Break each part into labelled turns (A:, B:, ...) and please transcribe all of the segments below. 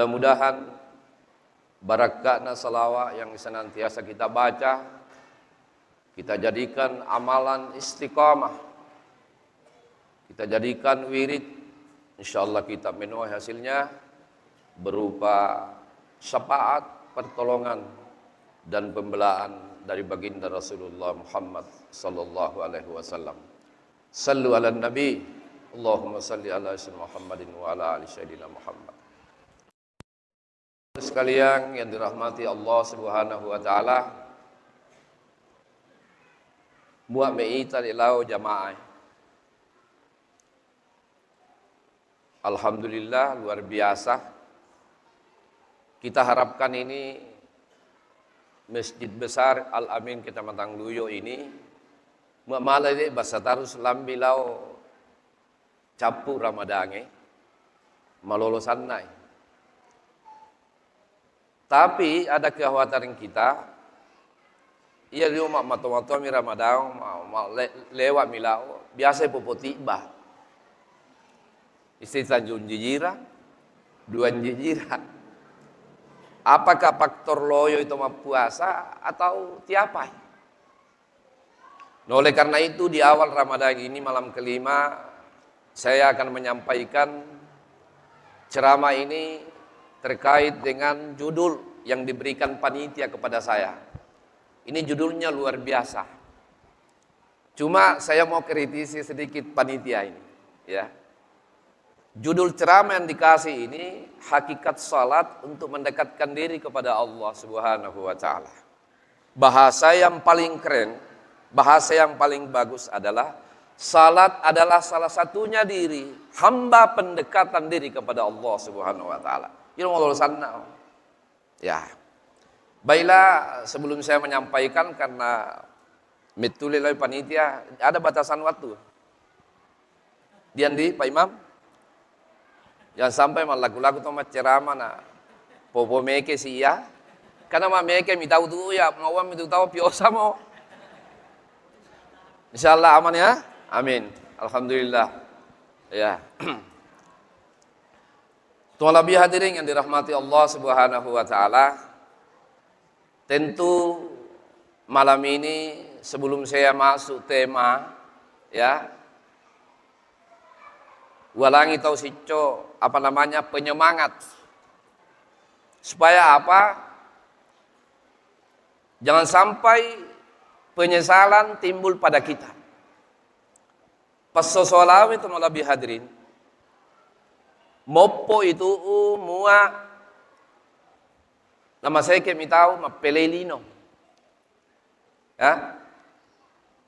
A: Mudah-mudahan barakatna salawat yang senantiasa kita baca, kita jadikan amalan istiqamah, kita jadikan wirid, insyaallah kita menuai hasilnya berupa syafaat, pertolongan dan pembelaan dari baginda Rasulullah Muhammad sallallahu alaihi wasallam. Sallu ala nabi, Allahumma salli ala sayyidina Muhammadin wa ala ali sayyidina Muhammad. Sekalian yang dirahmati Allah Subhanahu wa taala, muak meita ilau jamaah. Alhamdulillah luar biasa. Kita harapkan ini Masjid Besar Al-Amin Kecamatan Luyo ini muak malai basa tarus lambi lau capu Ramadange malolosan nai. Tapi ada kekhawatiran kita, iya dia mak mato-mato mi Ramadan, lewat milau, biasa popoti bah. Istri Tanjung Jijira, Duan Jijira. Apakah faktor loyo itu mah puasa atau tiapai? Nah, oleh karena itu di awal Ramadan ini malam kelima, saya akan menyampaikan ceramah ini terkait dengan judul yang diberikan panitia kepada saya. Ini judulnya luar biasa. Cuma saya mau kritisi sedikit panitia ini, ya. Judul ceramah yang dikasih ini hakikat salat untuk mendekatkan diri kepada Allah Subhanahu wa taala. Bahasa yang paling keren, bahasa yang paling bagus adalah salat adalah salah satunya diri hamba pendekatan diri kepada Allah Subhanahu wa taala. Ya. Baiklah, sebelum saya menyampaikan karena mitulilai panitia ada batasan waktu. Diandi Pak Imam. Jangan sampai lagu-lagu tu ceramah na popo meke sih ya. Karena meke mi tahu tu ya, mau mi tahu piosa mau. Insyaallah aman ya. Amin. Alhamdulillah. Ya. Tuan lebih hadirin yang dirahmati Allah Subhanahu wa taala. Tentu malam ini sebelum saya masuk tema, ya, walangi tau sico penyemangat. Supaya apa? Jangan sampai penyesalan timbul pada kita. Pasosolawi itu lebih hadirin. Mopo itu mua nama saya kami tahu mapelelino. Ya.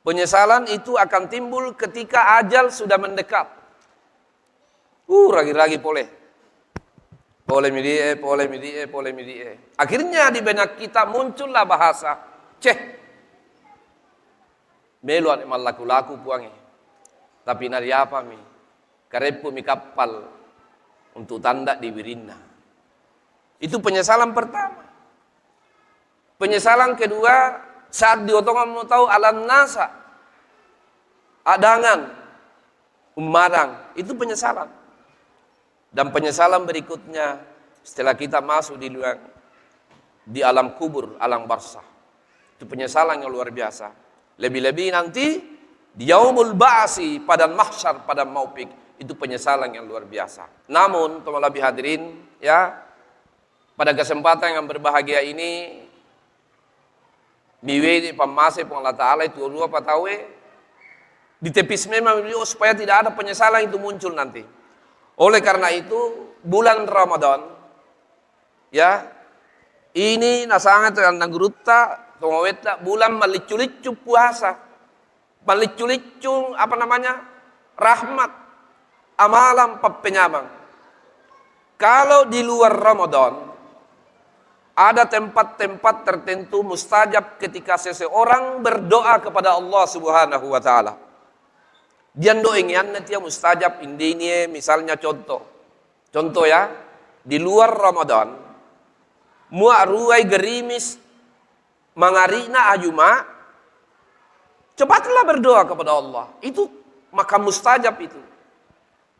A: Penyesalan itu akan timbul ketika ajal sudah mendekat. Ragi-ragi Pole midie. Akhirnya di benak kita muncullah bahasa, meluan emal laku-laku puangi. Tapi nari apa mi? Karepu mi kapal untuk tanda di Wirinna. Itu penyesalan pertama. Penyesalan kedua saat diotongan mau tahu alam nasa, adangan, umarang, itu penyesalan. Dan penyesalan berikutnya setelah kita masuk di alam kubur, alam barzah. Itu penyesalan yang luar biasa. Lebih-lebih nanti di yaumul ba'si, pada mahsyar, pada maupik, itu penyesalan yang luar biasa. Namun, teman lebih hadirin, ya, pada kesempatan yang berbahagia ini, miwe pemase Allah Ta'ala itu dua patawe, ditepis memang supaya tidak ada penyesalan itu muncul nanti. Oleh karena itu, bulan Ramadan, ya, ini nasangat yang nagurutta, tumaweta, bulan melicu-licu puasa, melicu-licu rahmat, amalan penyabang. Kalau di luar Ramadan ada tempat-tempat tertentu mustajab ketika seseorang berdoa kepada Allah Subhanahu wa taala. Dian doingyan nanti yang mustajab indini misalnya contoh ya, di luar Ramadan mua ruai gerimis mangarina ajuma, cepatlah berdoa kepada Allah. Itu maka mustajab itu.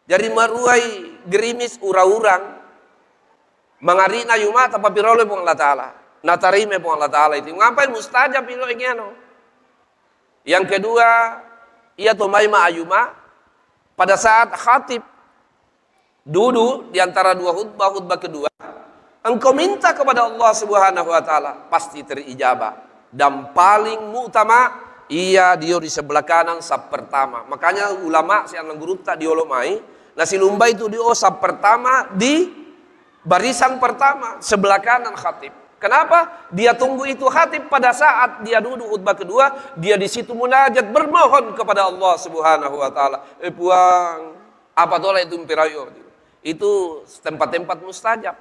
A: Dari maruai gerimis ura-urang, Mangarina yuma tapapirole pong Allah Ta'ala. Natarime pong Allah Ta'ala itu. Ngapain mustajab itu ingano? Yang kedua, ia tumay ma'ayuma pada saat khatib duduk di antara dua khutbah kedua, engkau minta kepada Allah Subhanahu wa taala, pasti terijabah. Dan paling utama, ia dia di sebelah kanan sab pertama. Makanya ulama si anak guru tak diolomai, nasi lumba itu dia sab pertama di barisan pertama sebelah kanan khatib. Kenapa? Dia tunggu itu khatib pada saat dia duduk khutbah kedua, dia di situ munajat bermohon kepada Allah Subhanahu wa taala. Puang, apa tola itu pirayo? Itu tempat-tempat mustajab.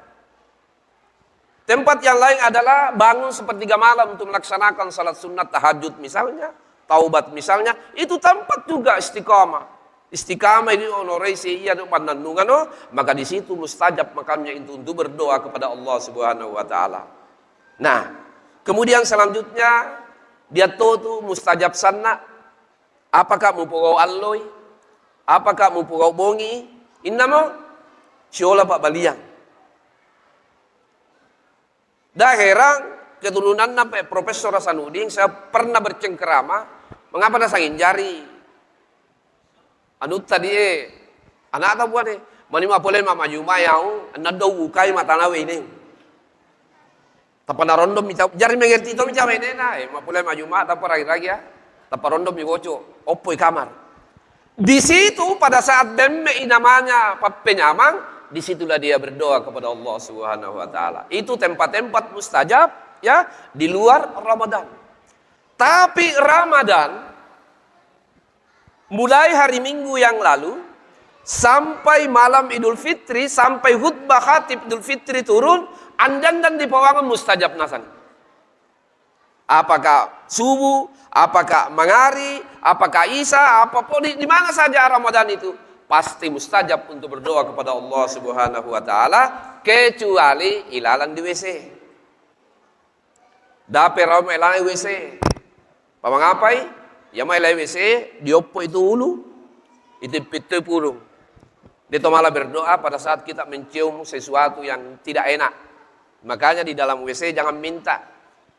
A: Tempat yang lain adalah bangun sepertiga malam untuk melaksanakan salat sunat tahajud misalnya, taubat misalnya, itu tempat juga istiqamah. Istiqamah ini onorasi iya panandungan, maka di situ mustajab makamnya itu untuk berdoa kepada Allah Subhanahu wa taala. Nah, kemudian selanjutnya dia tuh mustajab sana. Apakah mu pugau alloy? Apakah mu pugau bongi? Innamo siola Pak Baliang. Dah heran keturunan sampai Profesor Hasanuddin, saya pernah bercengkerama, mengapa dah sangin jari? Anu tadi anak tak buat mani ma boleh mama juma yang anak do ukai mata nawe ini. Tapana rondom minta jari mengerti itu minta ini na, ma boleh maju ma tapa lagi ya, tapa rondom migoco, opoi kamar. Di situ pada saat bemme namanya penyamang, disitulah dia berdoa kepada Allah Subhanahu wa taala. Itu tempat-tempat mustajab ya di luar Ramadan. Tapi Ramadan mulai hari Minggu yang lalu sampai malam Idul Fitri, sampai khutbah khatib Idul Fitri turun, andan dan di pawangan mustajab nasan. Apakah subuh, apakah mangari, apakah isya, apapun di mana saja Ramadan itu pasti mustajab untuk berdoa kepada Allah Subhanahu wa taala, kecuali ilalang di WC. Dape raw ilalang WC. Pamangapai? Ya mai WC, diopo itu ulu, itu pitu purung. Dia malah berdoa pada saat kita mencium sesuatu yang tidak enak. Makanya di dalam WC jangan minta.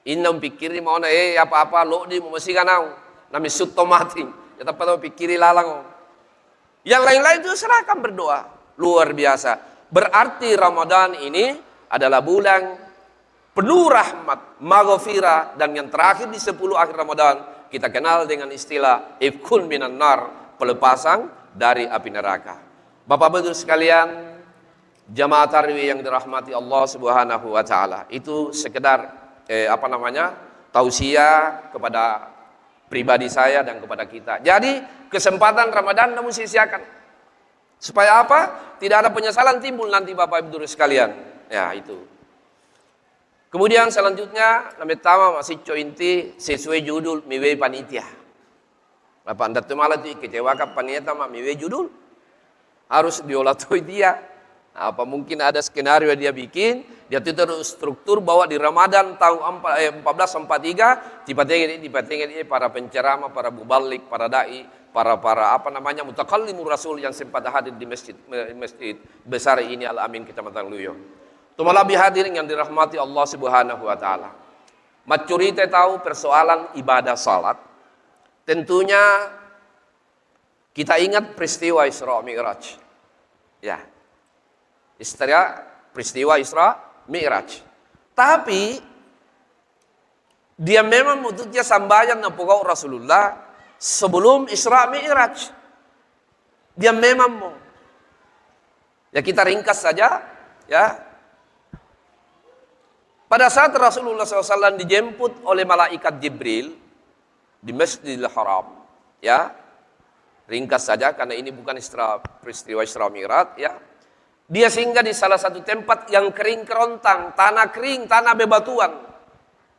A: Inam pikiri mau na apa-apa lo di masih kanau. Nami sutto mati. Ya tapi tahu pikiri lalang. Yang lain-lain itu serahkan berdoa. Luar biasa. Berarti Ramadan ini adalah bulan penuh rahmat, maghfirah, dan yang terakhir di 10 akhir Ramadan kita kenal dengan istilah ifkun minan nar, pelepasan dari api neraka. Bapak-bapak sekalian, jamaah tarawih yang dirahmati Allah Subhanahu wa taala, itu sekedar tausiah kepada pribadi saya dan kepada kita. Jadi kesempatan Ramadan namun sia-siakan. Supaya apa? Tidak ada penyesalan timbul nanti Bapak Ibu sekalian. Ya, itu. Kemudian selanjutnya nama pertama masih inti sesuai judul miwe panitia. Bapak anda tu malah tu kecewakan panitia mah miwe judul harus diolah tuh dia. Apa mungkin ada skenario dia bikin, dia tuh struktur bahwa di Ramadan tahun 1443 tiba-tiba para penceramah, para mubalik, para dai, para mutakallimur rasul yang sempat hadir di masjid besar ini Al-Amin Kecamatan Luyo. Tumalah hadirin yang dirahmati Allah Subhanahu wa taala. Maturite tahu persoalan ibadah salat. Tentunya kita ingat peristiwa Isra Mi'raj. Ya. Peristiwa Isra Mi'raj. Tapi dia memang mututnya sambayan na pokok Rasulullah sebelum Isra Mi'raj. Dia memang mau. Ya kita ringkas saja ya. Pada saat Rasulullah SAW dijemput oleh malaikat Jibril di Masjidil Haram, ya, ringkas saja karena ini bukan peristiwa Isra Mi'raj, ya. Dia singgah di salah satu tempat yang kering kerontang, tanah kering, tanah bebatuan.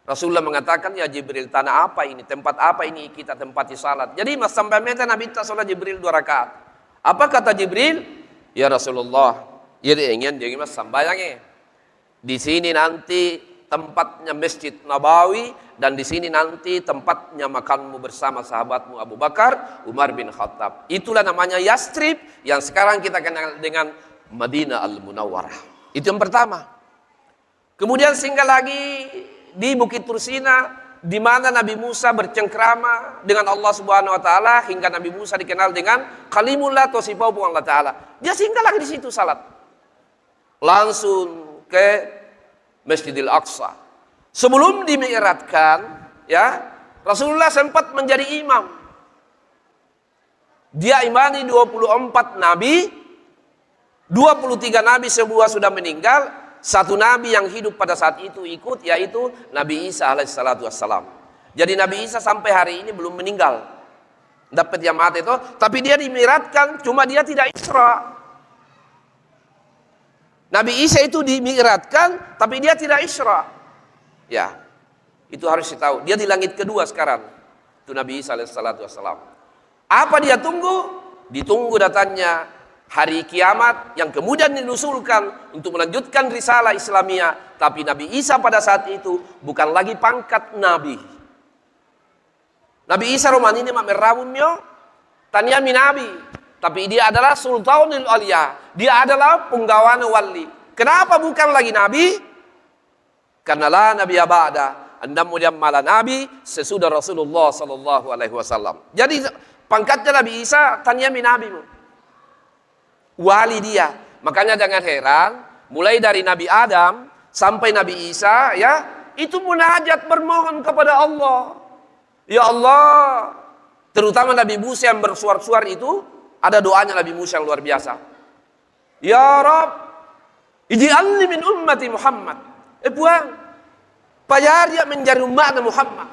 A: Rasulullah mengatakan, ya Jibril, tanah apa ini? Tempat apa ini kita tempati salat? Jadi mas sampai meta Nabi minta salat Jibril 2 rakaat. Apa kata Jibril? Ya Rasulullah, ya ingin jadi mas sambayangnya. Di sini nanti tempatnya Masjid Nabawi dan di sini nanti tempatnya makanmu bersama sahabatmu Abu Bakar, Umar bin Khattab. Itulah namanya Yastrib yang sekarang kita kenal dengan Madinah Al-Munawwarah. Itu yang pertama. Kemudian singgah lagi di Bukit Tursina, di mana Nabi Musa bercengkrama dengan Allah Subhanahu wa taala hingga Nabi Musa dikenal dengan Kalimullah atau sifat Allah taala. Dia singgah lagi di situ salat. Langsung ke Masjidil Aqsa. Sebelum dimi'rajkan, ya, Rasulullah sempat menjadi imam. Dia imani 24 nabi, 23 nabi semua sudah meninggal. Satu nabi yang hidup pada saat itu ikut, yaitu Nabi Isa alaihissalatu wassalam. Jadi Nabi Isa sampai hari ini belum meninggal, dapat yang mati itu, tapi dia dimi'rajkan, cuma dia tidak Isra. Nabi Isa itu dimi'rajkan, tapi dia tidak Isra. Ya, itu harus ditahu. Dia di langit kedua sekarang. Itu Nabi Isa alaihissalatu wassalam. Apa dia tunggu? Ditunggu datangnya hari kiamat yang kemudian dinusulkan untuk melanjutkan risalah Islamiyah. Tapi Nabi Isa pada saat itu bukan lagi pangkat Nabi. Nabi Isa roman ini mamerrawunyo tanya Nabi. Tapi dia adalah Sultanul Aulia. Dia adalah punggawana wali. Kenapa bukan lagi Nabi? Karena la Nabi ba'da. Anda kemudian malah Nabi sesudah Rasulullah sallallahu alaihi wasallam. Jadi pangkatnya Nabi Isa tanya Nabi. Wali dia. Makanya jangan heran, mulai dari Nabi Adam sampai Nabi Isa, ya, itu munajat bermohon kepada Allah. Ya Allah, terutama Nabi Musa yang bersuar-suar itu, ada doanya Nabi Musa yang luar biasa. Ya Rabb, ij'alni min ummati Muhammad. Puang, payah dia menjadi umat Muhammad.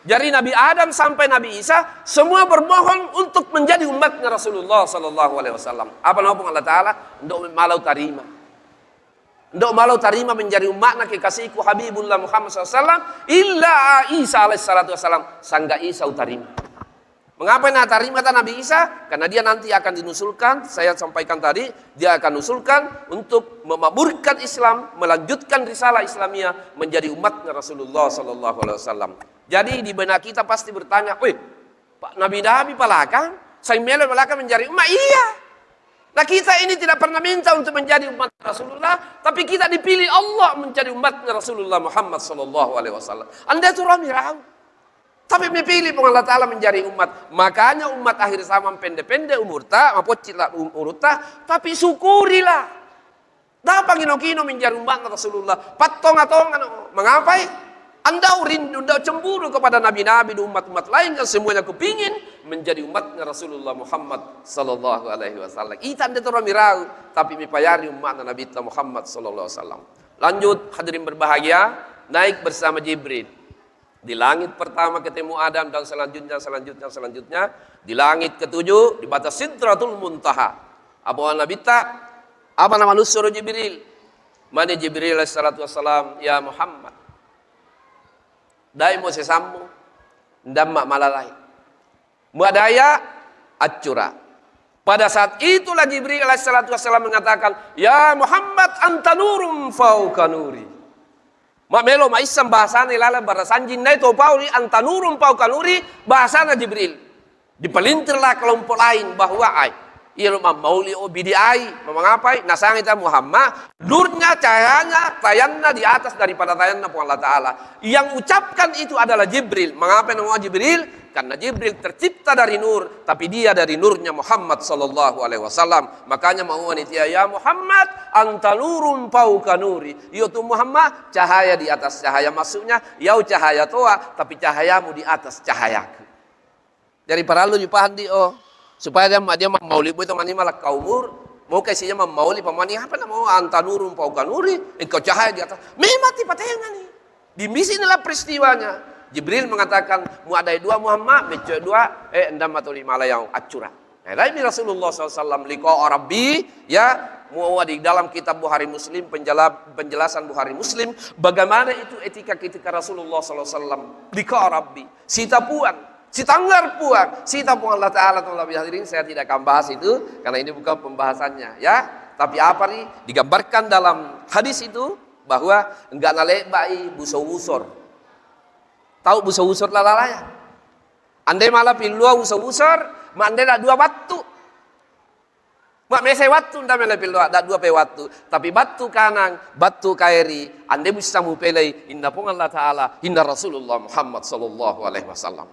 A: Dari Nabi Adam sampai Nabi Isa, semua bermohon untuk menjadi umatnya Rasulullah sallallahu alaihi wasallam. Apa nama Allah Ta'ala? Ndok malau tarima. Ndok malau tarima menjadi umatnya kekasihku Habibullah Muhammad SAW. Illa Isa alaihi salatu wasallam. Sangga Isa utarima. Mengapa nak tarima Nabi Isa? Karena dia nanti akan dinusulkan, saya sampaikan tadi, dia akan nusulkan untuk memakmurkan Islam, melanjutkan risalah Islamiyah menjadi umatnya Rasulullah sallallahu alaihi wasallam. Jadi di benak kita pasti bertanya, "Wih, Pak Nabi palakang, saya melo palakang menjadi umat." Iya. Nah, kita ini tidak pernah minta untuk menjadi umat Rasulullah, tapi kita dipilih Allah menjadi umatnya Rasulullah Muhammad sallallahu alaihi wasallam. Anda itu ramirau. Tapi dipilih Allah Ta'ala menjadi umat. Makanya umat akhir zaman pendek-pendek umur tak, mapocitlah umur tak, tapi syukurilah. Dapat kino-kino menjadi umat Rasulullah. Patong-atongan. Mengapai? Anda rindu, anda cemburu kepada nabi-nabi dan umat-umat lain yang semuanya kepingin menjadi umatnya Rasulullah Muhammad sallallahu alaihi wasallam. Kita anda ramirau, tapi mipayari umatnya Nabi Muhammad sallallahu alaihi wasallam. Lanjut, hadirin berbahagia, naik bersama Jibril. Di langit pertama ketemu Adam dan selanjutnya. Di langit ketujuh di batas Sidratul Muntaha. Apa Nabi ta? Apa nama suruh Jibril? Mana Jibril alaihi salatu wasallam, ya Muhammad. Dai mo sesammu ndamma malalai. Muadaya acura. Pada saat itulah Jibril alaihi salatu wasallam mengatakan, "Ya Muhammad anta nurum fauqa nuri." Melo maisam bahasana ilala barasanjin nai to pauli anta nurum fauqa nuri, bahasana Jibril. Dipelintirlah kelompok lain bahwa ia mauli obidiai mengapai nasangita Muhammad nurnya cahayanya tayanna di atas daripada tayanna Allah Ta'ala. Yang ucapkan itu adalah Jibril. Mengapa nama Jibril? Karena Jibril tercipta dari nur, tapi dia dari nurnya Muhammad sallallahu alaihi wasallam. Makanya mau wanita, ya Muhammad anta nurun fauqa nuri. Yo tu Muhammad cahaya di atas cahaya, maksudnya yau cahaya toa tapi cahayamu di atas cahayaku. Dari para lu dipaham di supaya dia mau libu itu mani malah kaumur mau kasihnya mau libu pamani apa nama mau antanurun fauqa nuri, engkau cahaya di atas memang tipe nih di misi inilah peristiwanya. Jibril mengatakan mu ada dua Muhammad beco dua endam atau lima yang acura. Ini Rasulullah SAW liqa Rabbi, ya, mu di dalam kitab Bukhari Muslim penjelasan Bukhari Muslim bagaimana itu etika Rasulullah SAW liqa Rabbi sita puan si tanggar puang, si tapuang Allah Ta'ala. Hadirin, saya tidak akan bahas itu karena ini bukan pembahasannya, ya. Tapi apa nih digambarkan dalam hadis itu bahwa enggak nalek bai busau-busor. Tahu busau-busor lalaya? Andai malah pilua busau-busor, mandai dua batu. Mak mesai waktu nda melepil dua pe waktu, tapi batu kanan, batu kairi, ande bisa mupelai inna pun Allah Taala, inna Rasulullah Muhammad sallallahu alaihi wasallam.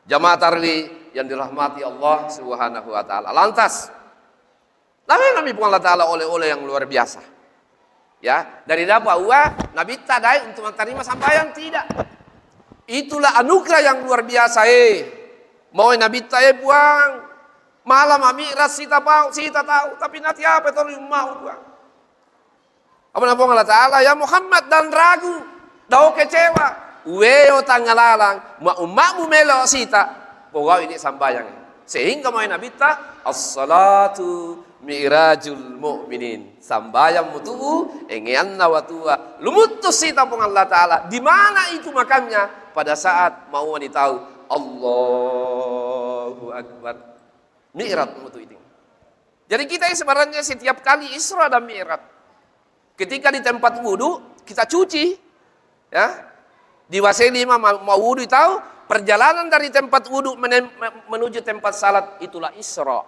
A: Jamaah tarawih yang dirahmati Allah Subhanahu wa taala. Lantas Nabi pun Allah Taala oleh-oleh yang luar biasa. Ya, dari dapat Nabi tak dai untuk menerima sampaian tidak. Itulah anugerah yang luar biasa Mau Nabi tak buang malam Mi'raj sita tahu, tapi nanti apa itu mau buang. Apa nama Allah Taala ya Muhammad dan ragu, dah kecewa. Weo tangalalang, umatmu melo sita, pokok ini sambayang. Sehingga mau Nabi tak as-salatu mi'rajul mu'minin. Sambayang mutu'u engianna wa tu'a. Lumutus sita pun Allah Taala. Di mana itu makamnya? Pada saat mau tahu Allahu Akbar. Mi'raj mutu itu. Jadi kita sebenarnya setiap kali Isra dan Mi'raj, ketika di tempat wudu kita cuci, ya di Waseli mau wudu tahu perjalanan dari tempat wudu menuju tempat salat itulah Isra.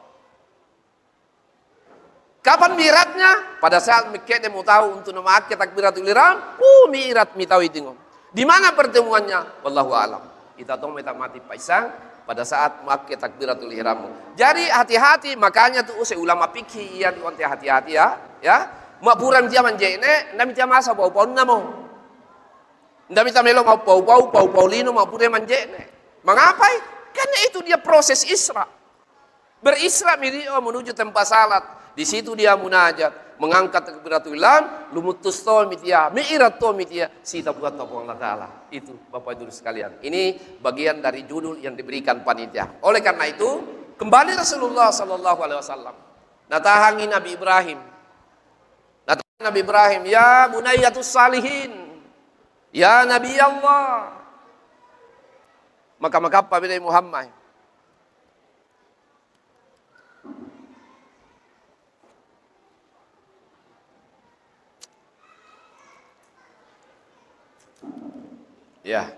A: Kapan Mi'rajnya? Pada saat kita mau tahu untuk memakai takbiratul ihram, Mi'raj mi tahu itu. Di mana pertemuannya? Wallahu a'lam. Kita tahu mati paisang pada saat memakai takbiratul ihram. Jadi hati-hati, makanya tuh ulama fikih iya tuh hati-hati ya. Mak puram dia manjene, ndak minta masa bau-bau namo. Ndak minta melo mau bau-bau lino mau puram manjene. Mengapai? Karena itu dia proses Isra. Berisra menuju tempat salat. Di situ dia munajat, mengangkat takbiratul ihram, lumutus to mitia, mi'raj to mitia, sita buat Allah Taala. Itu Bapak Ibu sekalian. Ini bagian dari judul yang diberikan panitia. Oleh karena itu, kembali Rasulullah sallallahu alaihi wasallam. Natahangi Nabi Ibrahim. Nabi Ibrahim, ya bunayyatus salihin. Ya Nabi Allah. Maka pada Muhammad. Ya.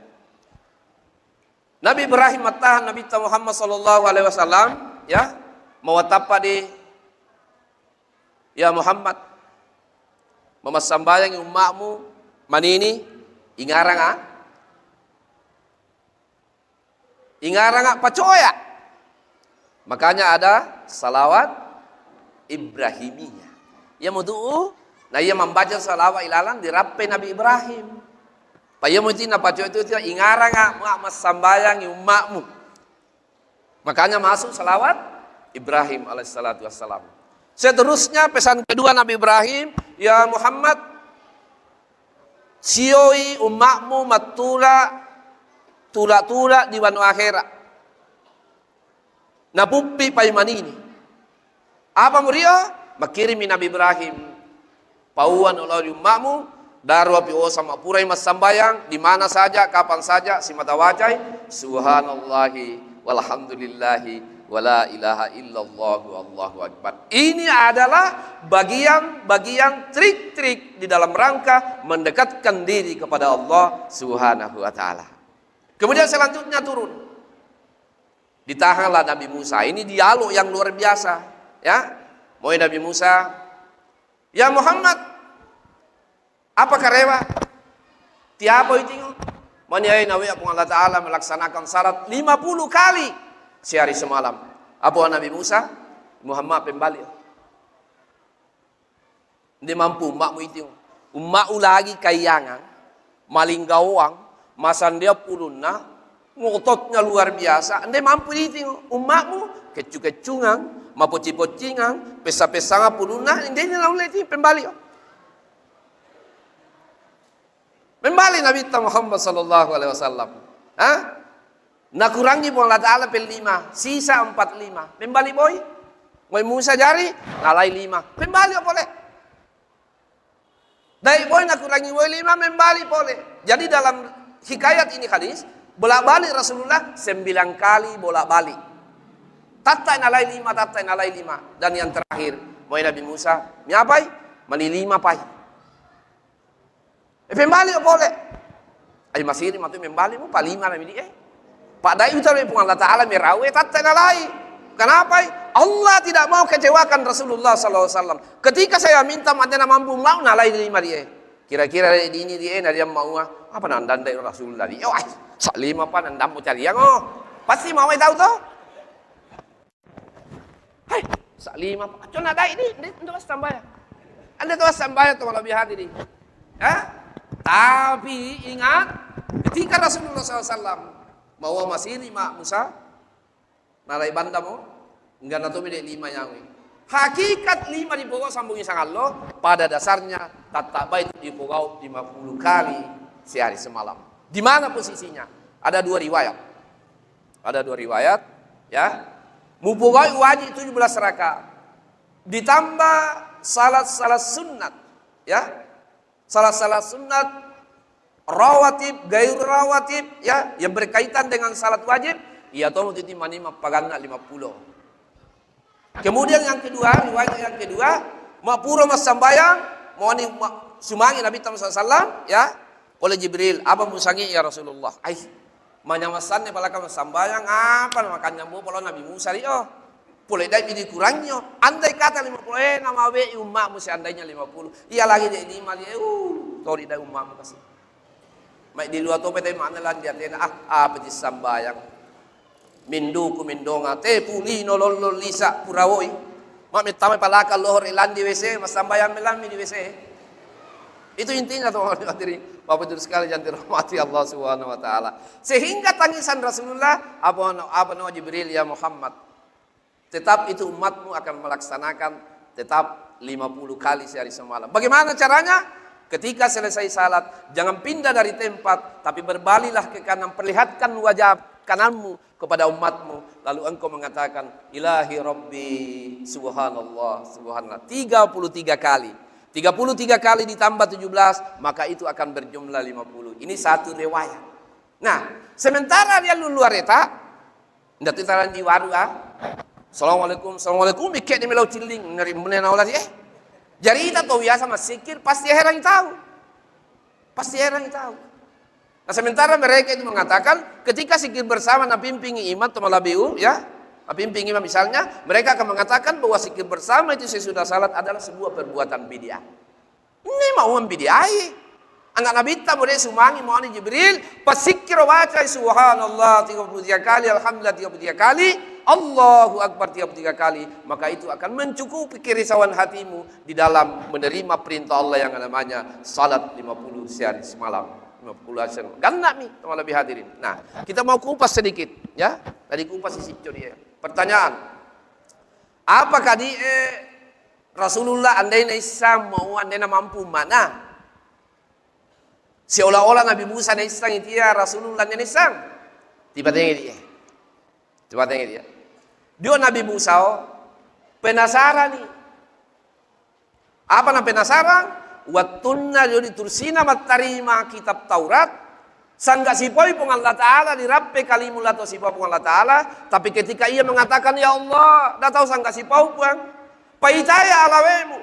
A: Nabi Ibrahim matahan Nabi Muhammad sallallahu alaihi wasallam, ya, mawatapa di ya Muhammad memasambayang umatmu manini ingaranga pacoya. Makanya ada salawat Ibrahimiyah. Ya mudu'u, nah ia membaca salawat ilalan di rappe Nabi Ibrahim. Paya mesti napa itu ingaranga mas sambayang umatmu. Makanya masuk salawat Ibrahim alaihissalatu wassalam. Seterusnya pesan kedua Nabi Ibrahim, ya Muhammad, sioi umatmu matula tula di wanu akhirat. Napupi paimanini. Apa muria? Makirimi Nabi Ibrahim. Pauan oleh umatmu darwa pi sama purai mas sambayang di mana saja kapan saja si mata wajai subhanallahi walhamdulillahi wala ilaha illallah wallahu akbar. Ini adalah bagian trik-trik di dalam rangka mendekatkan diri kepada Allah Subhanahu wa taala. Kemudian selanjutnya turun. Ditahanlah Nabi Musa. Ini dialog yang luar biasa, ya. Mau Nabi Musa, ya Muhammad, apa karewa? Tiapa itu? Maniai nawi Allah Taala melaksanakan syarat 50 kali sehari semalam. Apa Nabi Musa? Muhammad pembalik. Dia mampu umatmu itu. Umatmu lagi kayangan, maling gawang, masan dia puluna, ngototnya luar biasa. Dia mampu itu. Umatmu kecu-kecungan, mapoci-pocingan, pesa-pesanga puluna, dia lalu itu pembalik. Membalik Nabi Muhammad sallallahu alaihi wasallam. Nakurangi pun Allah Ta'ala pel 5, sisa 45. Membalik boy. Boy Musa jari, ngalai 5. Membalik boleh. Dai boy nakurangi boy 5, membalik boleh. Jadi dalam hikayat ini hadis, bolak-balik Rasulullah 9 kali bolak-balik. Tatta nalai 5, tatta nalai 5. Dan yang terakhir, boy Nabi Musa, miapai? Mani 5 pai. Pembalik boleh. Ay masih matu membalik mo palima na mili Pak dai utar pun Allah Taala merawe tatta nalai. Kenapa? Allah tidak mau kecewakan Rasulullah SAW. Ketika saya minta matena mampu mau nalai lima dia. Kira-kira di ini dia dia mau apa nandan dari Rasulullah dia. Oh, sak lima apa nandam mau cari yang pasti mau tahu toh. Hai, sak lima apa? Cuma ada ini untuk tambah. Anda tahu tambah atau lebih hadirin. Tapi ingat ketika Rasulullah SAW mau masih lima Musa nalai bandamu enggak nato beda lima yang hakikat lima di pokok sambungi sang Allah pada dasarnya tata bait di pokok 50 kali sehari semalam. Di mana posisinya? Ada dua riwayat ya. Mupokoi wajib 17 rakaat ditambah salat sunnat ya. Salat sunat rawatib, gair rawatib ya yang berkaitan dengan salat wajib ya toh titi manima pagana 50. Kemudian yang kedua, riwayat yang kedua, mapuro mas sambayang, mohon sumangi Nabi SAW ya oleh Jibril, apa musangi ya Rasulullah. Ai, manyamasan ne palaka mas sambayang apa makanya bu kalau Nabi Musa rio. Boleh dai pilih kurangnya. Andai kata 50 nama we umat mesti andainya 50. Iya lagi dia 5 dia. Kau di dai umat kasih. Mai di luar tope teh mana lan dia tena apa di sambayang. Minduku mindonga te pulino lollo lisa purawoi mak metame palaka lohor ilan di WC mas sambayang melam di WC itu intinya tuh hadirin Bapak Ibu sekali yang dirahmati Allah Subhanahu wa taala sehingga tangisan Rasulullah apa Jibril ya Muhammad tetap itu umatmu akan melaksanakan tetap 50 kali sehari semalam. Bagaimana caranya? Ketika selesai salat jangan pindah dari tempat tapi berbalilah ke kanan perlihatkan wajah kananmu kepada umatmu lalu engkau mengatakan ilahi rabbi subhanallah 33 kali 33 kali ditambah 17 maka itu akan berjumlah 50. Ini satu riwayat. Nah sementara dia luar eta ndak titaran di waru assalamualaikum mikir di melau ciling ngeri menena ulah jadi kita tahu biasa masikir pasti heran tahu Nah sementara mereka itu mengatakan ketika sikir bersama na pimpingi iman atau malabiu ya, pimpingi imam misalnya, mereka akan mengatakan bahwa sikir bersama itu sesudah salat adalah sebuah perbuatan bid'ah. Ini mau bid'ah. Anak Nabi tamu dia sumangi mau Jibril, pasikir baca subhanallah 33 kali, alhamdulillah 33 kali, Allahu akbar 33 kali, maka itu akan mencukupi kerisauan hatimu di dalam menerima perintah Allah yang namanya salat 50 sehari semalam. 50 hasil. Gannak nih, teman lebih hadirin. Nah, kita mau kupas sedikit, ya. Tadi kupas isi dia. Pertanyaan, apakah Rasulullah andainya Islam mau andainya mampu mana? Seolah-olah Nabi Musa dan Islam itu ya Rasulullah dan Islam. Tiba-tiba dia. Dia Nabi Musa penasaran nih. Apa nama penasaran? Wattunna jadi tursina matarima kitab Taurat sangga sipoi pun Allah Ta'ala dirappe kalimul atau sipoi pun Allah Ta'ala tapi ketika ia mengatakan ya Allah dah tahu sangga sipoi pun paitaya alawemu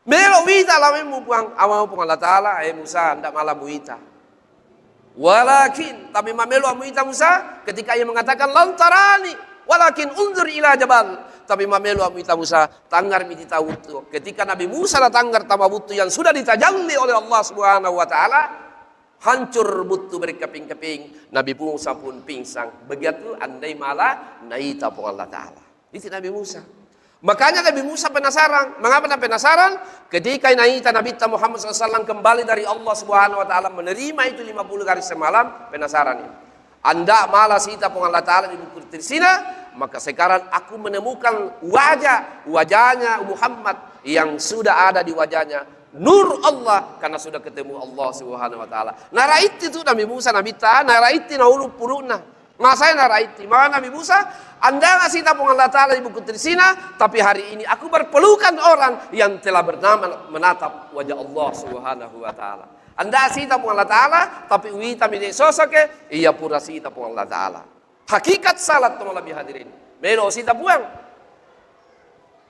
A: melo wita alawemu pun awam pun Allah Ta'ala Musa ndak malam wita walakin tapi mamelo amuita Musa ketika ia mengatakan lantarani walakin undur ila jabal tapi mamelu amita Musa tanggar miti tawutu ketika Nabi Musa la tanggar tawabutu yang sudah ditajalli oleh Allah Subhanahu wa taala hancur butu berkeping-keping Nabi Musa pun pingsan begitu andai malah naita pun Allah taala itu Nabi Musa makanya Nabi Musa penasaran mengapa penasaran ketika naita Nabi Muhammad SAW kembali dari Allah Subhanahu wa taala menerima itu 50 hari semalam penasaran anda malah sita pun Allah taala di buku tersina maka sekarang aku menemukan wajahnya Muhammad yang sudah ada di wajahnya nur Allah karena sudah ketemu Allah Subhanahu wa taala. Naraiti itu Nabi Musa Nabi ta naraiti na ulu puruna. Masai naraiti mana Nabi Musa anda ngasih tapung Allah taala di buku tersina tapi hari ini aku berpelukan orang yang telah bernama menatap wajah Allah Subhanahu wa taala. Anda sita pun Allah taala tapi wita mide sosake iya pura sita pun Allah taala. Hakikat salat teman lebih hadirin. Melo sita buang.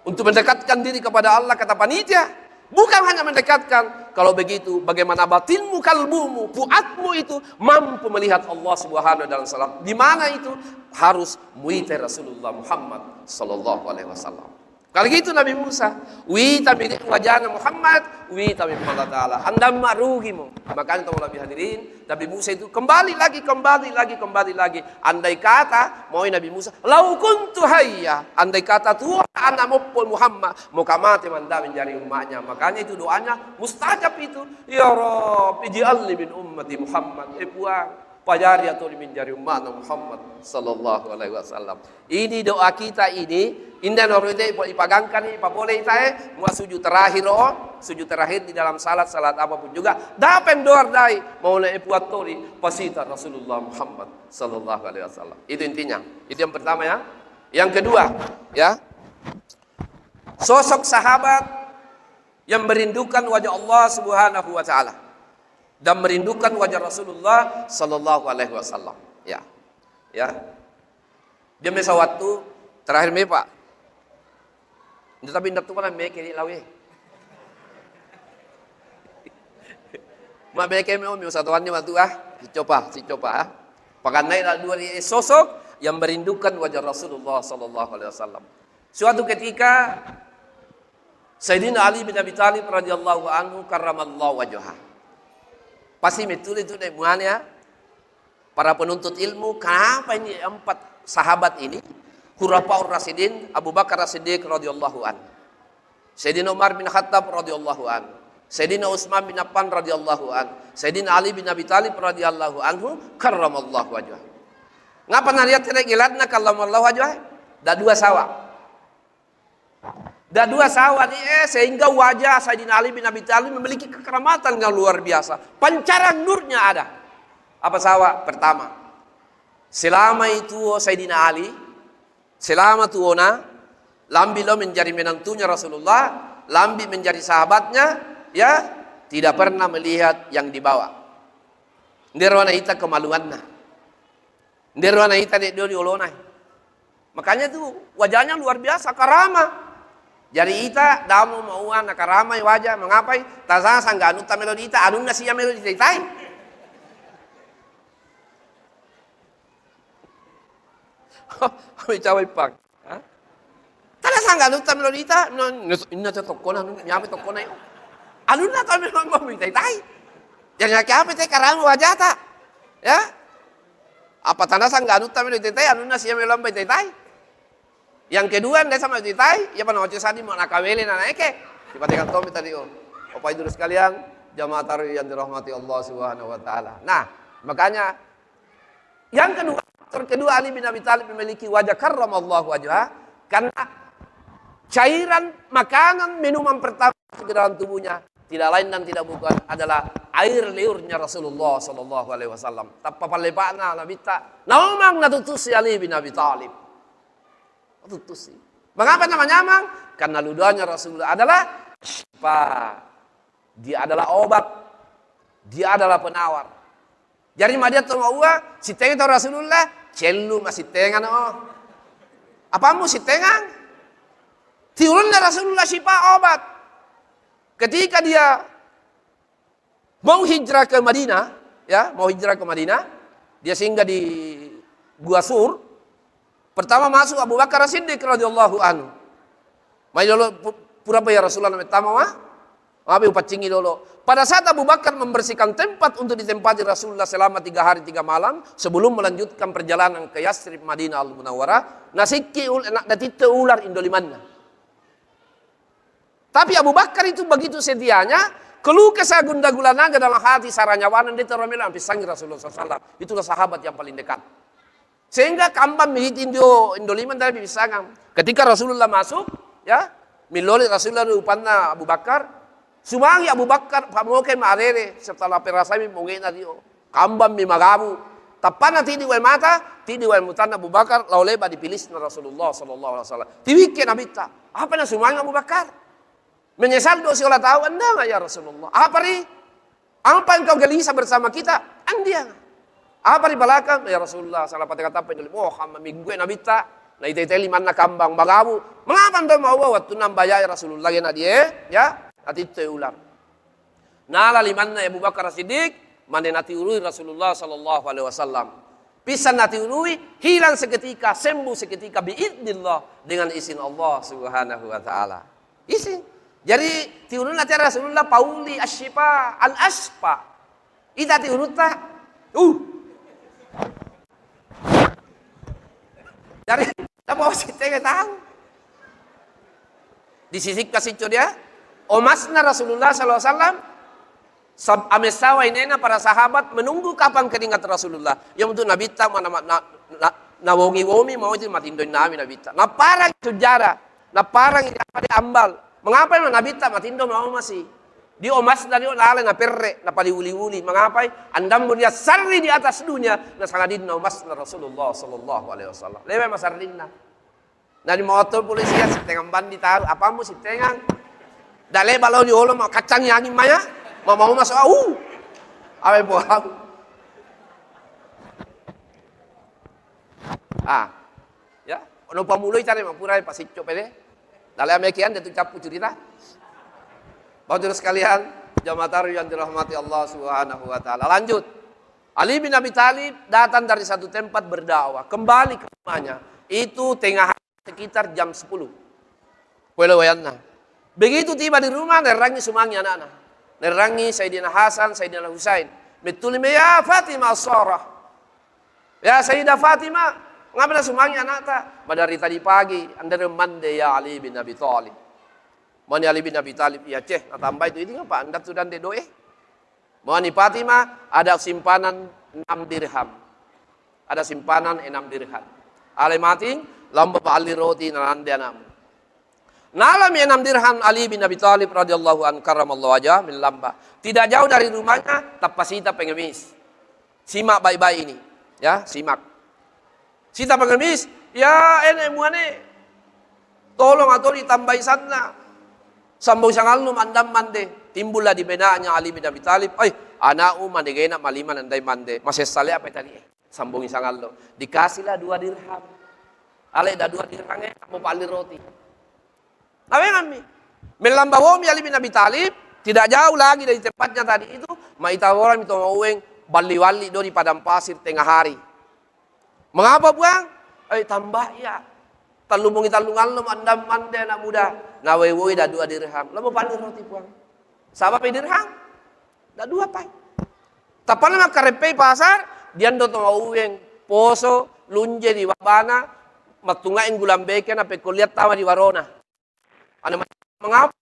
A: Untuk mendekatkan diri kepada Allah kata panitia. Bukan hanya mendekatkan. Kalau begitu, bagaimana batinmu, kalbumu, fuadmu itu mampu melihat Allah Subhanahu dalam salat. Di mana itu? Harus muite Rasulullah Muhammad sallallahu alaihi wasallam. Kalau gitu Nabi Musa, wita milik wajahna Muhammad, wita min Allah Ta'ala. Anda maruhimu. Makanya teman Nabi hadirin, Nabi Musa itu kembali lagi. Andai kata, mau Nabi Musa, lau kuntu hayya. Andai kata Tuhan anak mopol Muhammad, mau kamati manda menjadi umatnya. Makanya itu doanya mustajab itu. Ya Rabb, ij'alni min ummati Muhammad. Puang. Pajari atau menjadi umat Muhammad sallallahu alaihi wasallam. Ini doa kita ini, indah norite ipagangkan ini, boleh kita mau sujud terakhir sujud terakhir di dalam salat apapun juga. Dapat doa dai mau le buat tori pasita Rasulullah Muhammad sallallahu alaihi wasallam. Itu intinya. Itu yang pertama ya. Yang kedua, ya. Sosok sahabat yang merindukan wajah Allah Subhanahu wa taala dan merindukan wajah Rasulullah sallallahu alaihi wasallam. Ya. Ya. Dia mesa waktu terakhir me Pak. Tapi ndak tu mana me kiri lawe. Ma be ke me satuan ni waktu si coba. Pakan naik dua sosok yang merindukan wajah Rasulullah sallallahu alaihi wasallam. Suatu ketika Sayyidina Ali bin Abi Thalib radhiyallahu anhu karramallahu wajhahu. Pasti betul itu demuannya para penuntut ilmu. Kenapa ini empat sahabat ini? Khulafaur Rasyidin, Abu Bakar As-Siddiq radhiyallahu an, Sayyidina Umar bin Khattab radhiyallahu an, Sayyidina Utsman bin Affan radhiyallahu an, Sayyidina Ali bin Abi Thalib radhiyallahu anhu karramallahu wajhah. Ngapa nalihat tidak gilatna karramallahu wajhah? Da dua sawah. Dan dua sawah ini sehingga wajah Sayyidina Ali bin Abi Thalib memiliki kekeramatan yang luar biasa. Pancaran nurnya ada. Apa sawah? Pertama, selama itu Sayyidina Ali, selama itu lambi lo menjadi menantunya Rasulullah, lambi menjadi sahabatnya, ya tidak pernah melihat yang dibawa. Ndirwana ita kemaluannya. Ndirwana ita dia diolonai. Makanya itu wajahnya luar biasa, karamah. Jadi ita damu mauan nakaramay wajah mengapay tasa sangga anu ta melodi ita anun na siya melodi tay. Kami caway pag. Tala sangga anu ta melodi ita inna ta tokkona nyami tokkona yo. Anun na ta melodi tay. Yang nyaki tay karam wajah ta. Ya. Apa tanda sangga anu ta melodi tay anun na siya melodi tay. Yang kedua, dia sama ditai, ya pada waktu sadi mau nakaweli nanaike. Dipatikan tomi tadi Bapak Ibu sekalian, jamaah tarawih yang dirahmati Allah Subhanahu wa taala. Nah, makanya yang kedua Ali bin Abi Thalib memiliki wajah karramallahu wajhah karena cairan makanan minuman pertama di dalam tubuhnya tidak lain dan tidak bukan adalah air liurnya Rasulullah sallallahu alaihi wasallam. Tappa palepana labita. Naumang natutusi Ali bin Abi Thalib. Tutusi. Mengapa namanya amang? Karena ludahnya Rasulullah adalah syifa. Dia adalah obat. Dia adalah penawar. Jadi madia tumawa si tengan Rasulullah, celu masih tengan Apamu si tengan? Tiurunnya Rasulullah syifa obat. Ketika dia mau hijrah ke Madinah, dia singgah di Gua Sur. Pertama masuk Abu Bakar As-Siddiq radhiyallahu anhu. Mai dulu pura ya Rasulullah pertama Abi upacingi dulu. Pada saat Abu Bakar membersihkan tempat untuk ditempati Rasulullah selama 3 hari 3 malam sebelum melanjutkan perjalanan ke Yasrib Madinah Al-Munawwarah, nasiki datite ular indolimanna. Tapi Abu Bakar itu begitu setianya, keluh kesah gunda gulanaga dalam hati saranyawanan dia teromela sampai sangi Rasulullah SAW. Itulah sahabat yang paling dekat. Sehingga kambang mihit indoliman dari bisangan. Ketika Rasulullah masuk, ya, miloli Rasulullah upanna Abu Bakar, sumangi Abu Bakar pamoke marere setelah perasami mungena dio. Kambang mi magabu. Tapana tidi wal mata, tidi wal mutanna Abu Bakar lauleba dipilisna Rasulullah sallallahu alaihi wasallam. Tiwike nabita. Apa na sumangi Abu Bakar? Menyesal dosi olah tahu anda enggak ya Rasulullah? Apa ri? Apa yang kau gelisah bersama kita? Andia. Apa di belakang? Ya Rasulullah, salah patah kata penjual. Oh, hamba minggu nabita. Na itay liman na kambang magabu. Mengapa anda mau waktu nambaya ya Rasulullah ya dia? Ya, Nanti itu ular. Nala limanna Abu Bakar Siddiq, mana nati urui Rasulullah sallallahu alaihi wasallam. Pisan nati urui, hilang seketika, sembuh seketika biidznillah dengan izin Allah Subhanahu wa taala. Izin. Jadi tiurun nanti Rasulullah pauli asyifa al-asfa. Ita tiurun ta. Dari apa sih tega tahu. Disisik kasih dia, omasna Rasulullah sallallahu alaihi wasallam amesawa inena para sahabat menunggu kapan keringat Rasulullah. Yang untuk Nabi ta na wongi-wongi mau itu matindoin nami Nabi ta. Na parang sejarah, na parang pada ambal. Mengapa Nabi ta matindo mau masih? Di omas dari lale na perre na paliuli-uli. Mengapa? Andam dia sarri di atas dunia na sangadin na omas na Rasulullah sallallahu alaihi wasallam. Lewe masarlinna. Dari motor polisi si tengang bandi tahu apa mu si tengang. Dale balon di olo mau kacang yang maya. Mau masuk apa buah. Ya, ono pamuloi cari mapurai pasicco pede. Dale amekian dia tu capu cerita. Bapak sekalian, jamaah taruh yang dirahmati Allah Subhanahu wa taala. Lanjut. Ali bin Abi Thalib datang dari satu tempat berdakwah, kembali ke rumahnya. Itu tengah sekitar jam 10. Pulau wayanna. Begitu tiba di rumah, nerangi semuanya anak-anak. Nerangi Sayyidina Hasan, Sayyidina Husain. Betul ya Fatimah Sarah. Ya Sayyidah Fatimah, ngapa semuanya anak tak? Pada hari tadi pagi, anda remande ya Ali bin Abi Thalib. Mani Ali bin Abi Thalib, ya ceh, tambah itu ngapa? Anda sudah doe. Mani Fatimah, ada simpanan 6 dirham. Ada simpanan 6 dirham. Ale mati, lamba Ali roti nanti anam. Nalam 6 dirham Ali bin Abi Thalib radhiyallahu an karamallahu wajah min lamba. Tidak jauh dari rumahnya tapasita pengemis. Simak baik-baik ini, ya, simak. Sita pengemis, ya ene muane. Tolong atau ditambahi sana. Sambung sangalnum andam mande. Timbullah di benaknya Ali bin Abi Thalib. Anakku mande gena maliman andai mande. Masih saleh apa tadi? Sambungi sangalno. Dikasihlah 2 dirham. Ale dah 2 dirham mau pali roti. Nabi kami melambawomi Ali bin Abi Thalib tidak jauh lagi dari tempatnya tadi itu. Maitawaran itu maueng bali-wali do di padang pasir tengah hari. Mengapa buang? Tambah ya. Talubungi talungan lo andam mande anak muda. Nawewe dah 2 dirham. Lo mau pali roti buang. Sama pe dirham? Dah 2 pai. Tapan mak karepe pasar dia ndo to maueng poso lunje di wabana matungain gulam beken ape kulihat tawa di warona. Ana mengapa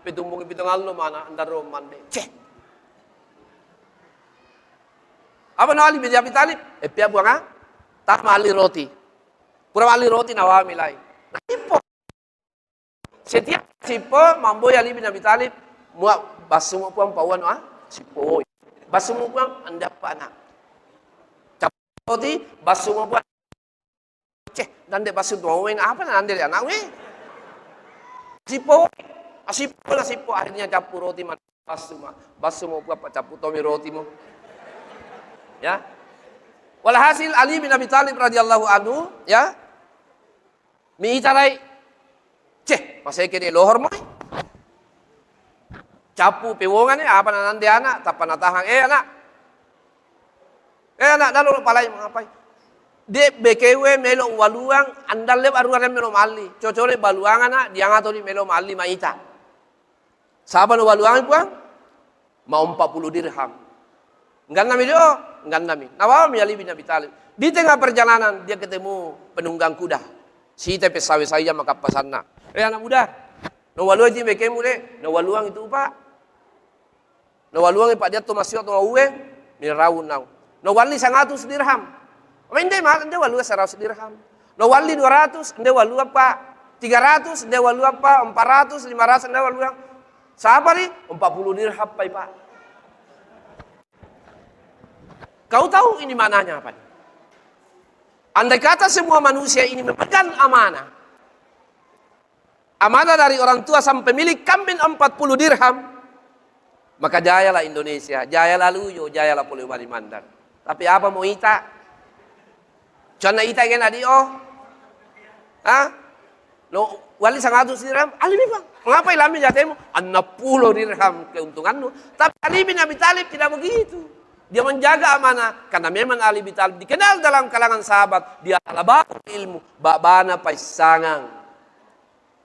A: petumbung pitungal lo mana andaro mande. Ceh. Apa na Ali bin Abi Thalib? Pia buang tak mali roti. Pura mali roti nawa milai. Sipo. Setiap sipo mambo Ali bin Abi Thalib muak basumu puang pawan sipo. Basumu puang anda pana. Cap roti basumu puang. Ceh, dan de basu doeng apa nande anak we? Sipo akhirnya capu roti basu mau apa capu tomi roti mo. Ya. Walhasil Ali bin Abi Thalib radhiyallahu anhu ya. Mi tarai ceh masih kene lohor mo. Capu pewongan apa nanti anak tapan tahang anak dalu palai mengapai. De BKW melo waluang andal le aruan melo mali cocole baluang anak dia ngato di melo mali maita sahabat waluang puang mau 40 dirham enggak nami nawa Ali bin Abi Thalib di tengah perjalanan dia ketemu penunggang kuda si tepe sawe saya maka pasanna anak muda no waluang di BKW le no waluang itu pak no waluang pak dia to masih to uwe ni raun nau no wali 100 dirham. Wende mal ende walu 100 dirham. No wali 200 ende walu apa? 300 ende walu apa? 400 500 ende walu. Siapa nih? 40 dirham Pak. Kau tahu ini mananya apa? Andai kata semua manusia ini memegang amanah. Amanah dari orang tua sampai milik kambing 40 dirham. Maka jayalah Indonesia, jayalah Luyo, jayalah Pulau Kalimantan. Tapi apa mau ita? Cana ita kena di No, wali 100 dirham, Ali bin bang. Mengapa ilami jatemu? 60 dirham keuntunganmu. Tapi Ali bin Abi Thalib tidak begitu. Dia menjaga amanah. Karena memang Ali bin Thalib dikenal dalam kalangan sahabat. Dia alabat ilmu. Babana paisangan.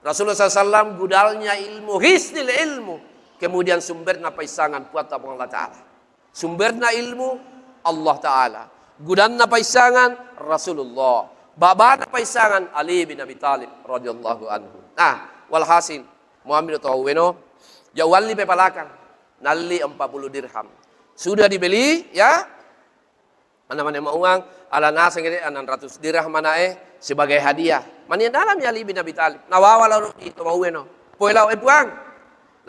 A: Rasulullah SAW gudalnya ilmu. Hisnil ilmu. Kemudian sumberna paisangan. Puat Allah Ta'ala. Sumberna ilmu Allah Ta'ala. Gudanna paisangan Rasulullah. Babana paisangan Ali bin Abi Thalib radhiyallahu anhu. Nah, walhasil Muhammad tawweno ya wali pepalakan nalli 40 dirham. Sudah dibeli ya. Mana-mana mau uang ala nasa ngene 600 dirham manae sebagai hadiah. Mani dalam ya Ali bin Abi Thalib. Nawawala itu mau weno. Poilau puang.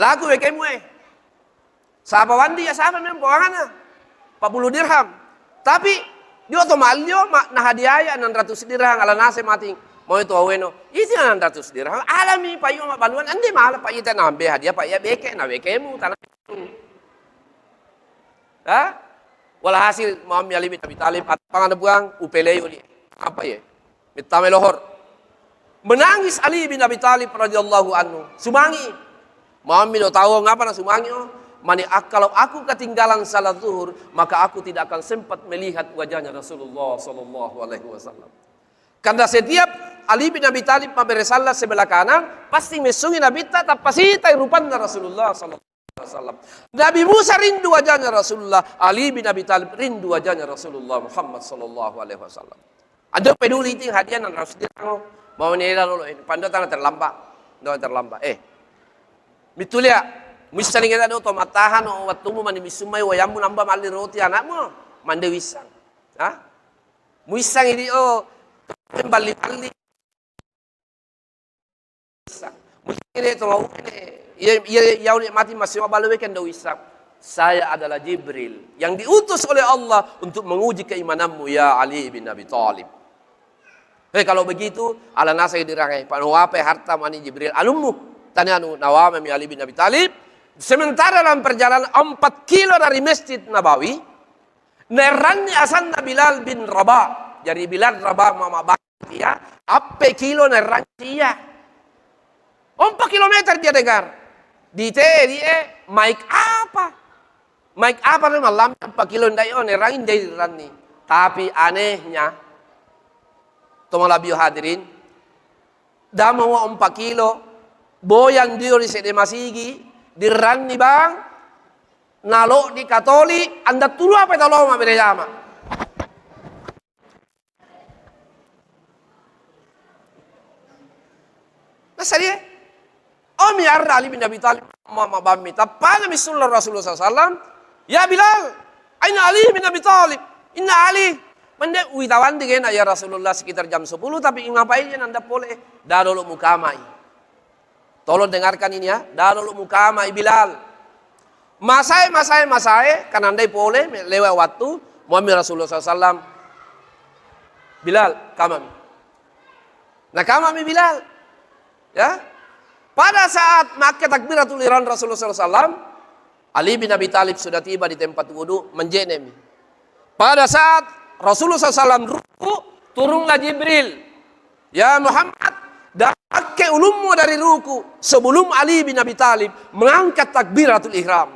A: Lagu wekemu Sapa wandi ya sapa memang poangana 40 dirham. Tapi dia otomalio na hadiah 600 dirham ala nase mati mau itu aweno itu 600 dirham alami payo mabaluan ande mahala payo ta nambe hadiah payo beke na bekemu tanah ha wala hasil Muhammad Ali bin Abi Thalib pangan buang upeleyo ni apa ya mitame lohor menangis Ali bin Abi Thalib radhiyallahu anhu sumangi Muhammad tahu ngapa na sumangi Mani kalau aku ketinggalan salat zuhur, maka aku tidak akan sempat melihat wajahnya Rasulullah Sallallahu Alaihi Wasallam. Karena setiap Ali bin Abi Thalib memberesalah sebelah kanan, pasti mesungi Nabi tak pasita rupanya Rasulullah Sallallahu Alaihi Wasallam. Nabi Musa rindu wajahnya Rasulullah, Ali bin Abi Thalib rindu wajahnya Rasulullah Muhammad Sallallahu Alaihi Wasallam. Ada peduli itu hadiah dan Rasulullah mau nilai lalu ini, pandai tanah terlambat, Mitulia. Misalnya kita ada matahan o waktu mu mandi misumai wayamu nambah mali roti anakmu mandi wisang, wisang ini balik wisang, wisang ini itu mau ini ya mati masih mau balik kan wisang. Saya adalah Jibril yang diutus oleh Allah untuk menguji keimananmu ya Ali bin Abi Thalib. Kalau begitu ala nasa dirangai panuape harta mani Jibril alummu tanya nawama mi Ali bin Abi Thalib. Sementara dalam perjalanan 4 kilo dari Masjid Nabawi, nerannya asanna Bilal bin Rabah. Jadi Bilal Rabah mama dia, apa kilo nerannya dia. 4 kilometer dia dengar. Dia mic apa? Mic apa nih malam 4 kilo ndayo nerangin dari rani. Tapi anehnya, tomalabiyo hadirin, dah mau 4 kilo, boyan dia di sede masigi. Dirani bang, nalo di Katoli, anda tulu apa itu lo mabere jama? Nasari Om ya Ali bin Abi Thalib mama bami tapana bisullah Rasulullah SAW. Ya Bilal, aina Ali bin Abi Thalib? Inna Ali. Mende witawan dengan ya Rasulullah sekitar jam 10 tapi ngapain anda boleh? Dah dulu mukamai. Tolong dengarkan ini ya. Darul mukama Bilal. Masai, karena andai boleh lewat waktu Muhammad Rasulullah SAW. Bilal, kamami. Nah kamami Bilal. Ya. Pada saat makkah takbiratul ihram Rasulullah SAW, Ali bin Abi Thalib sudah tiba di tempat wudu menjenemi. Pada saat Rasulullah SAW ruku, turunlah Jibril. Ya Muhammad. Dan pakai ulummu dari ruku sebelum Ali bin Abi Thalib mengangkat takbiratul ihram.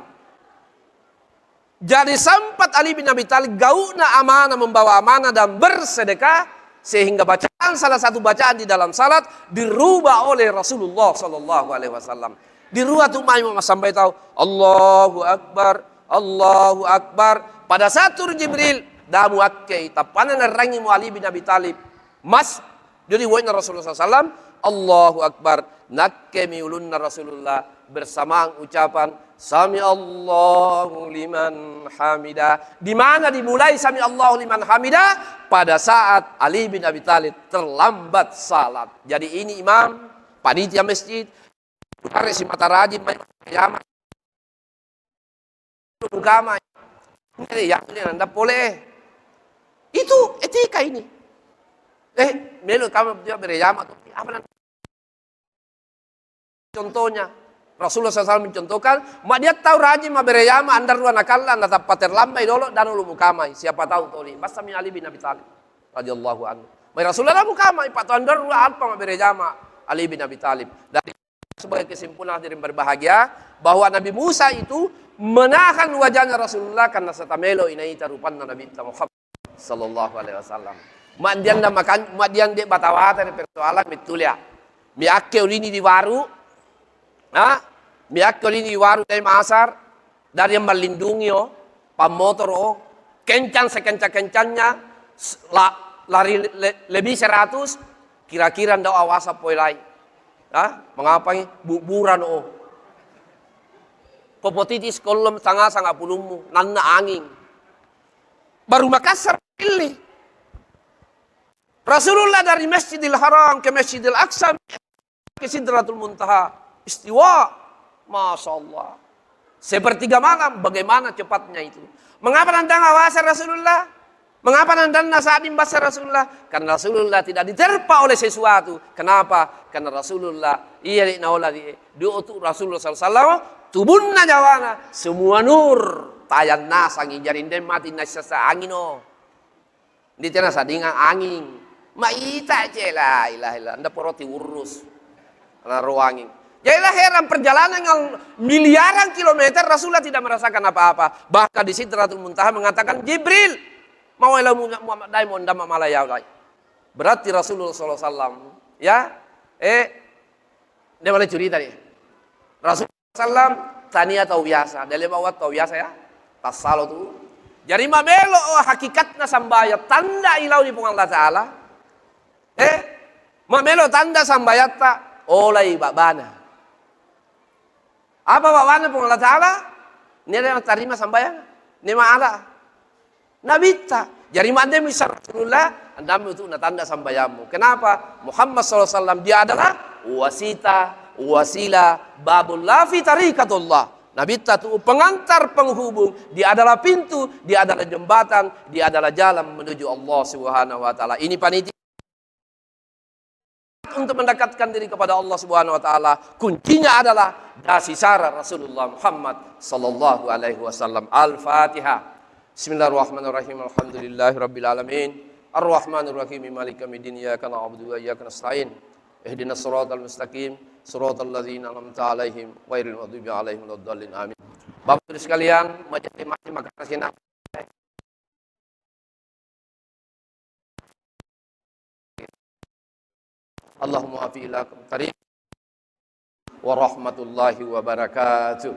A: Jadi sempat Ali bin Abi Thalib gauna amanah membawa amanah dan bersedekah sehingga bacaan salah satu bacaan di dalam salat dirubah oleh Rasulullah Sallallahu Alaihi Wasallam. Dirubah tuh mau sampai tahu Allahu Akbar, Allahu Akbar. Pada saat turun Jibril damu akai tapanan rangi Ali bin Abi Thalib mas jadi wajah Rasulullah SAW. Allahu Akbar. Nakkemi ulunna Rasulullah bersamaan ucapan Sami Allahu liman hamidah. Di mana dimulai Sami Allahu liman hamidah? Pada saat Ali bin Abi Thalib terlambat salat. Jadi ini imam, panitia masjid, hari si mata rajin, kiamat, agama. Ini yang anda boleh. Itu etika ini. Melo kamu dia berjamaah. Apa nanti? Contohnya Rasulullah SAW mencontohkan, mak dia tahu rajin ma berjamaah andar ruan akalla anda dapat terlambai dulu dan lu mukamai. Siapa tahu toli. Basta min Ali bin Abi Thalib radhiyallahu anhu. Mai Rasulullah mukamai pak andar ruan apa ma berjamaah. Ali bin Abi Thalib. Dari sebagai kesimpulan hadirin berbahagia bahwa Nabi Musa itu menahan wajahnya Rasulullah karena setamelo inaita rupanna Nabi Muhammad sallallahu alaihi wasallam. Madian de batawata dari persoalan mitulia. Mi akke ulini di waru. Mi akke ulini di waru dari masar dari yang melindungi pamotor kencang sekencang-kencangnya lari lebih 100 kira-kira ndak awasa poilai. Mengapa ini buburan popotitis kolom sangat pulumu nanna angin baru Makassar pilih Rasulullah dari Masjidil Haram ke Masjidil Aqsa ke Sidratul Muntaha istiwa, Masya Allah, sepertiga malam. Bagaimana cepatnya itu? Mengapa nandang awasa Rasulullah? Mengapa nandang saat imbasa Rasulullah? Karena Rasulullah tidak diterpa oleh sesuatu. Kenapa? Karena Rasulullah iya naola diutu Rasulullah sallallahu tubunna jawana semua nur tayan nasangi jarin den mati nasasa angin di tena sadinga angin maita cela ilah anda poroti urus ana ruangin. Jadilah heran perjalanan yang miliaran kilometer Rasulullah tidak merasakan apa-apa. Bahkan di Sidratul Muntaha mengatakan Jibril mau ilmu Muhammad daimon dama malaya. Berarti Rasulullah SAW ya dia boleh cerita nih. Rasulullah SAW tania tahu biasa, dia lewat tahu biasa ya. Tasalo tu. Jadi mamelo hakikatnya sambaya tanda ilau di pungang Allah Taala. Mamelo tanda sambaya ta olai babana. Apa babana pungang Allah Taala? Ini ada yang terima sambayang. Ini ma'ala. Nabita. Jadi mande misal Rasulullah anda itu tanda sambayamu. Kenapa? Muhammad SAW dia adalah wasita, wasila, babul lafi tarikatullah. Nabi itu pengantar penghubung, dia adalah pintu, dia adalah jembatan, dia adalah jalan menuju Allah Subhanahu wa taala. Ini panitia untuk mendekatkan diri kepada Allah Subhanahu wa taala. Kuncinya adalah dasi sara Rasulullah Muhammad sallallahu alaihi wasallam. Al-Fatihah. Bismillahirrahmanirrahim. Alhamdulillahirabbil alamin. Arrahmanir rahim. Maliki yaumiddin. Iyyaka na'budu wa iyyaka nasta'in. Ihdinas siratal mustaqim. Siratal ladzina an'amta 'alaihim ghairil maghdubi 'alaihim waladdallin. Amin. Bapak Ibu sekalian, terima kasih. Allahumma afi ilakum tariq wa rahmatullahi wa barakatuh.